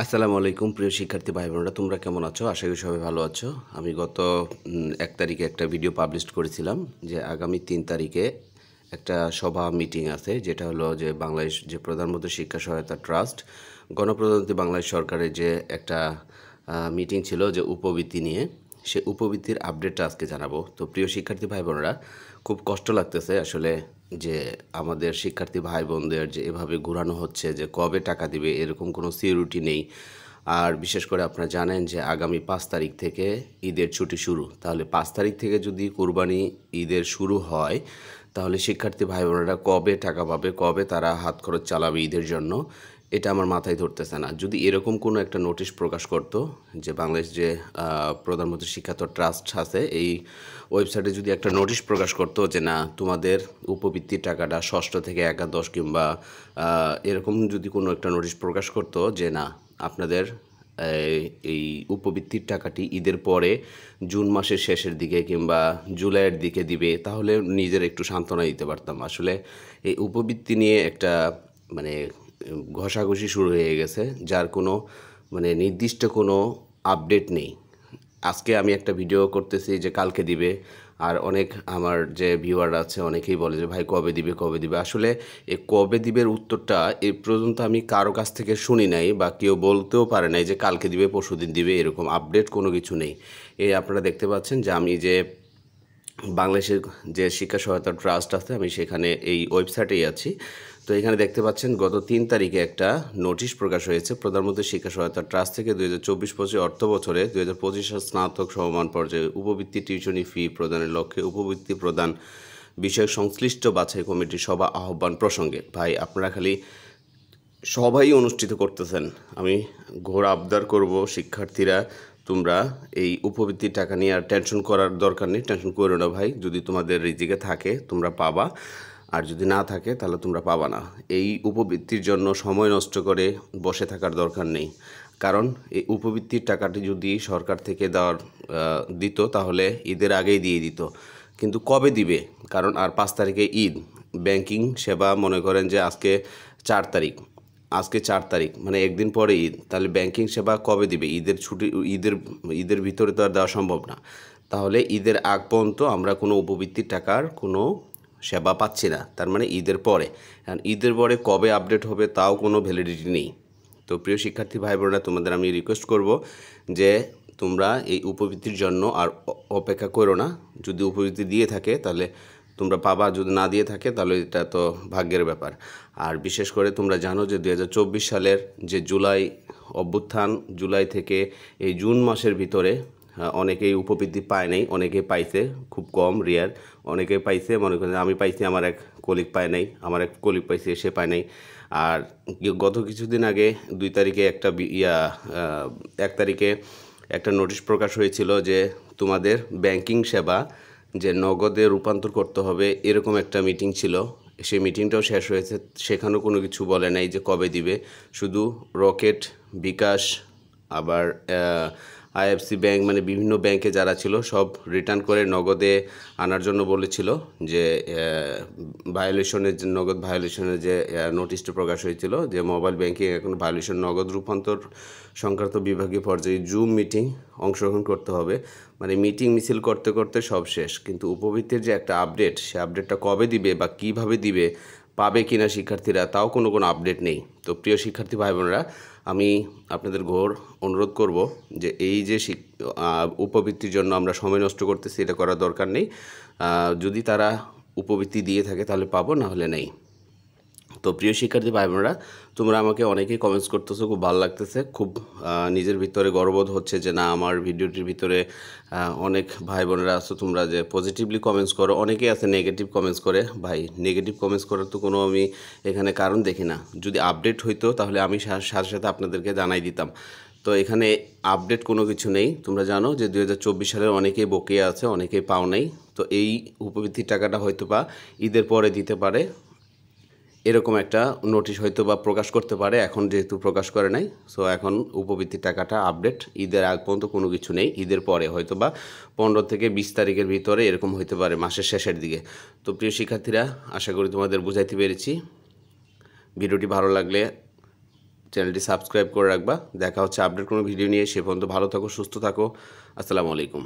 আসসালামু আলাইকুম প্রিয় শিক্ষার্থী ভাই বোনেরা, তোমরা কেমন আছো? আশা করি সবাই ভালো আছো। আমি গত ১ তারিখে একটা ভিডিও পাবলিশ করেছিলাম যে আগামী ৩ তারিখে একটা সভা মিটিং আছে, যেটা হলো যে বাংলাদেশ যে প্রধানমন্ত্রী শিক্ষা সহায়তা ট্রাস্ট গণপ্রজাতন্ত্রী বাংলাদেশ সরকারের যে একটা মিটিং ছিল যে উপবৃত্তি নিয়ে, সে উপবৃত্তির আপডেটটা আজকে জানাবো। তো প্রিয় শিক্ষার্থী ভাই বোনেরা, খুব কষ্ট লাগতেছে আসলে যে আমাদের শিক্ষার্থী ভাই বোনদের যে এভাবে ঘোরানো হচ্ছে যে কবে টাকা দিবে, এরকম কোনো সিকিউরিটি নেই। আর বিশেষ করে আপনারা জানেন যে আগামী ৫ তারিখ থেকে ঈদের ছুটি শুরু। তাহলে ৫ তারিখ থেকে যদি কুরবানি ঈদের শুরু হয়, তাহলে শিক্ষার্থী ভাই বোনেরা কবে টাকা পাবে, কবে তারা হাত খরচ চালাবে ঈদের জন্য, এটা আমার মাথায় ধরতেছে না। যদি এরকম কোনো একটা নোটিশ প্রকাশ করতো যে বাংলাদেশ যে প্রধানমন্ত্রী শিক্ষা ট্রাস্ট আছে, এই ওয়েবসাইটে যদি একটা নোটিশ প্রকাশ করতো যে না, তোমাদের উপবৃত্তির টাকাটা ষষ্ঠ থেকে একাদশ কিংবা এরকম যদি কোনো একটা নোটিশ প্রকাশ করতো যে না, আপনাদের এই উপবৃত্তির টাকাটি ঈদের পরে জুন মাসের শেষের দিকে কিংবা জুলাইয়ের দিকে দিবে, তাহলে নিজের একটু সান্ত্বনা দিতে পারতাম। আসলে এই উপবৃত্তি নিয়ে একটা মানে ঘষাঘষি শুরু হয়ে গেছে, যার কোনো নির্দিষ্ট কোনো আপডেট নেই। আজকে আমি একটা ভিডিও করতেছি যে কালকে দিবে, আর অনেক আমার যে ভিউয়ার আছে অনেকেই বলে যে ভাই কবে দিবে কবে দিবে। আসলে এই কবে দিবের উত্তরটা এই পর্যন্ত আমি কারো কাছ থেকে শুনি নাই, বা কেউ বলতেও পারে নাই যে কালকে দিবে পরশুদিন দিবে, এরকম আপডেট কোনো কিছু নেই। এই আপনারা দেখতে পাচ্ছেন যে আমি যে বাংলাদেশের যে শিক্ষা সহায়তা ট্রাস্ট আছে, আমি সেখানে এই ওয়েবসাইটেই আছি। তো এখানে দেখতে পাচ্ছেন গত ৩ তারিখে একটা নোটিশ প্রকাশ হয়েছে প্রধানমন্ত্রী শিক্ষা সহায়তা ট্রাস্ট থেকে ২০২৪-২৫ অর্থ বছরে ২০২৫ স্নাতক সমমান পর্যায়ে উপবৃত্তি টিউশনি ফি প্রদানের লক্ষ্যে উপবৃত্তি প্রদান বিষয়ক সংশ্লিষ্ট বাছাই কমিটির সভা আহ্বান প্রসঙ্গে। ভাই, আপনারা খালি সবাই অনুষ্ঠিত করতেছেন, আমি ঘোর আবদার করব শিক্ষার্থীরা, তোমরা এই উপবৃত্তির টাকা নিয়ে আর টেনশন করার দরকার নেই। টেনশন করো না ভাই, যদি তোমাদের রিজিকে থাকে তোমরা পাবা, আর যদি না থাকে তাহলে তোমরা পাবা না। এই উপবৃত্তির জন্য সময় নষ্ট করে বসে থাকার দরকার নেই, কারণ এই উপবৃত্তির টাকাটি যদি সরকার থেকে দিত তাহলে ঈদের আগেই দিয়ে দিত। কিন্তু কবে দিবে? কারণ আর ৫ তারিখে ঈদ। ব্যাংকিং সেবা মনে করেন যে আজকে ৪ তারিখ, মানে একদিন পরে ঈদ, তাহলে ব্যাংকিং সেবা কবে দিবে? ঈদের ছুটি, ঈদের ভিতরে তো আর দেওয়া সম্ভব না। তাহলে ঈদের আগ পর্যন্ত আমরা কোনো উপবৃত্তির টাকার কোনো সেবা পাচ্ছি না, তার মানে ঈদের পরে। কারণ ঈদের পরে কবে আপডেট হবে তাও কোনো ভ্যালিডিটি নেই। তো প্রিয় শিক্ষার্থী ভাই বোনেরা, তোমাদের আমি রিকোয়েস্ট করব যে তোমরা এই উপবৃত্তির জন্য আর অপেক্ষা করো না। যদি উপবৃত্তি দিয়ে থাকে তাহলে তোমরা পাবা, যদি না দিয়ে থাকে তাহলে এটা তো ভাগ্যের ব্যাপার। আর বিশেষ করে তোমরা জানো যে ২০২৪ সালের যে জুলাই অভ্যুত্থান, জুলাই থেকে এই জুন মাসের ভিতরে অনেকেই উপবৃত্তি পায় নাই, অনেকেই পাইছে, খুব কম রেয়ার। অনেকেই পাইছে, মনে করেন আমি পাইছি, আমার এক কলিগ পায় নাই, আমার এক কলিগ পাইছে, সে পায় নাই। আর গত কিছুদিন আগে ২ তারিখে একটা ১ তারিখে একটা নোটিশ প্রকাশ হয়েছিল যে তোমাদের ব্যাংকিং সেবা যে নগদে রূপান্তর করতে হবে, এরকম একটা মিটিং ছিল। সেই মিটিংটাও শেষ হয়েছে, সেখানেও কোনো কিছু বলে নাই যে কবে দিবে। শুধু রকেট, বিকাশ, আবার আইএফসি ব্যাংক, মানে বিভিন্ন ব্যাংকে যারা ছিল সব রিটার্ন করে নগদে আনার জন্য বলেছিল। যে ভায়োলেশনের যে নগদ ভায়োলেশনের যে নোটিশটা প্রকাশ হয়েছিল যে মোবাইল ব্যাংকিং এখন ভায়োলেশন নগদ রূপান্তর সংক্রান্ত বিভাগীয় পর্যায়ে জুম মিটিং অংশগ্রহণ করতে হবে। মানে মিটিং মিছিল করতে করতে সব শেষ, কিন্তু উপবৃত্তির যে একটা আপডেট, সে আপডেটটা কবে দিবে বা কিভাবে দিবে, পাবে কিনা শিক্ষার্থীরা, তাও কোনো আপডেট নেই। তো প্রিয় শিক্ষার্থী ভাই বোনেরা, আমি আপনাদের ঘোর অনুরোধ করব যে এই যে উপবৃত্তির জন্য আমরা সময় নষ্ট করতেছি, এটা করার দরকার নেই। যদি তারা উপবৃত্তি দিয়ে থাকে তাহলে পাবো, না হলে নেই। তো প্রিয় শিক্ষার্থী ভাই বোনেরা, তোমরা আমাকে অনেকেই কমেন্টস করতেছো, খুব ভালো লাগতেছে, খুব নিজের ভিতরে গর্ববোধ হচ্ছে যে না, আমার ভিডিওটির ভিতরে অনেক ভাই বোনেরা আছো তোমরা যে পজিটিভলি কমেন্টস করো। অনেকেই আছে নেগেটিভ কমেন্টস করে। ভাই, নেগেটিভ কমেন্টস করার তো কোনো আমি এখানে কারণ দেখি না। যদি আপডেট হইতো তাহলে আমি সাথে সাথে আপনাদেরকে জানাই দিতাম। তো এখানে আপডেট কোনো কিছু নেই। তোমরা জানো যে ২০২৪ সালের অনেকেই বকেয়া আছে, অনেকেই পাও নাই। তো এই উপবৃত্তির টাকাটা হয়তো বা ঈদের পরে দিতে পারে, এরকম একটা নোটিশ হয়তো বা প্রকাশ করতে পারে। এখন যেহেতু প্রকাশ করে নাই, সো এখন উপবৃত্তির টাকাটা আপডেট ঈদের আগ পর্যন্ত কোনো কিছু নেই। ঈদের পরে হয়তো বা ১৫ থেকে ২০ তারিখের ভিতরে এরকম হইতে পারে, মাসের শেষের দিকে। তো প্রিয় শিক্ষার্থীরা, আশা করি তোমাদের বুঝাইতে পেরেছি। ভিডিওটি ভালো লাগলে চ্যানেলটি সাবস্ক্রাইব করে রাখবা। দেখা হচ্ছে আপডেট কোনো ভিডিও নিয়ে। সে পর্যন্ত ভালো থাকো, সুস্থ থাকো। আসসালামু আলাইকুম।